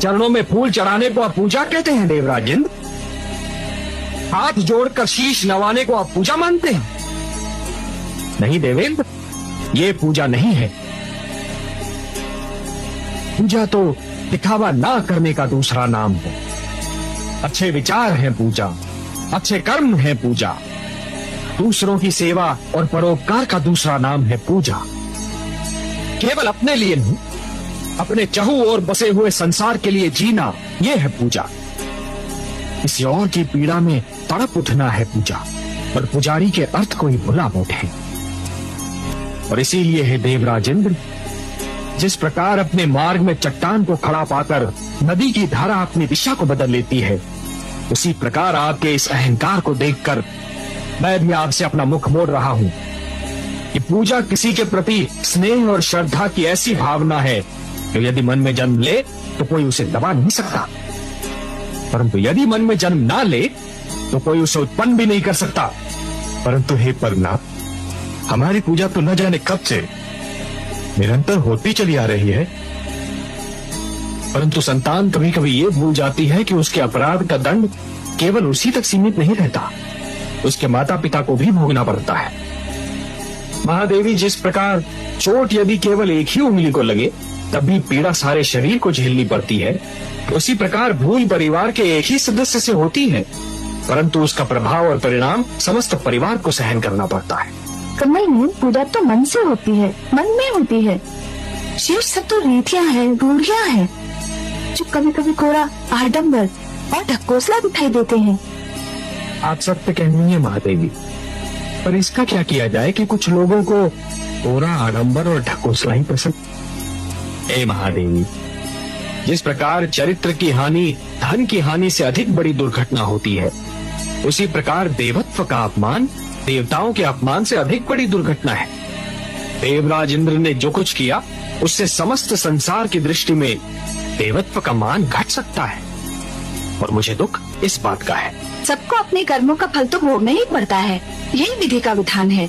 चरणों में फूल चढ़ाने को आप पूजा कहते हैं देवराज इंद्र? हाथ जोड़कर शीश नवाने को आप पूजा मानते हैं? नहीं देवेंद्र, ये पूजा नहीं है। पूजा तो दिखावा ना करने का दूसरा नाम है। अच्छे विचार है पूजा, अच्छे कर्म है पूजा। दूसरों की सेवा और परोपकार का दूसरा नाम है पूजा। केवल अपने लिए नहीं, अपने चहु और बसे हुए संसार के लिए जीना, यह है पूजा। किसी और की पीड़ा में तड़प उठना है पूजा, और पुजारी के अर्थ को ही भुला बैठे। और इसीलिए है देवराज इंद्र, जिस प्रकार अपने मार्ग में चट्टान को खड़ा पाकर नदी की धारा अपनी दिशा को बदल लेती है, उसी प्रकार आपके इस अहंकार को देखकर मैं भी आपसे अपना मुख मोड़ रहा हूं कि पूजा किसी के प्रति स्नेह और श्रद्धा की ऐसी भावना है जो यदि मन में जन्म ले तो कोई उसे दबा नहीं सकता, परंतु यदि मन में जन्म ना ले तो कोई उसे उत्पन्न भी नहीं कर सकता। परंतु हे परनाथ, हमारी पूजा तो न जाने कब से निरंतर होती चली आ रही है, परंतु संतान कभी कभी ये भूल जाती है कि उसके अपराध का दंड केवल उसी तक सीमित नहीं रहता, उसके माता पिता को भी भोगना पड़ता है। महादेवी, जिस प्रकार चोट यदि केवल एक ही उंगली को लगे तब भी पीड़ा सारे शरीर को झेलनी पड़ती है, उसी प्रकार भूल परिवार के एक ही सदस्य से होती है, परंतु उसका प्रभाव और परिणाम समस्त परिवार को सहन करना पड़ता है। नहीं, पूजा तो मन से होती है, मन में होती है। शेष सब तो रीतियाँ हैं, रूढ़ियाँ हैं, जो कभी कभी कोरा आडंबर और ढकोसला दिखाई देते हैं। आप सत्य कह रही हैं महादेवी, पर इसका क्या किया जाए कि कुछ लोगों को कोरा आडंबर और ढकोसला ही पसंद। हे महादेवी, जिस प्रकार चरित्र की हानि धन की हानि से अधिक बड़ी दुर्घटना होती है, उसी प्रकार देवत्व का अपमान देवताओं के अपमान से अधिक बड़ी दुर्घटना है। देवराज इंद्र ने जो कुछ किया उससे समस्त संसार की दृष्टि में देवत्व का मान घट सकता है, और मुझे दुख इस बात का है। सबको अपने कर्मों का फल तो भोगना ही पड़ता है, यही विधि का विधान है।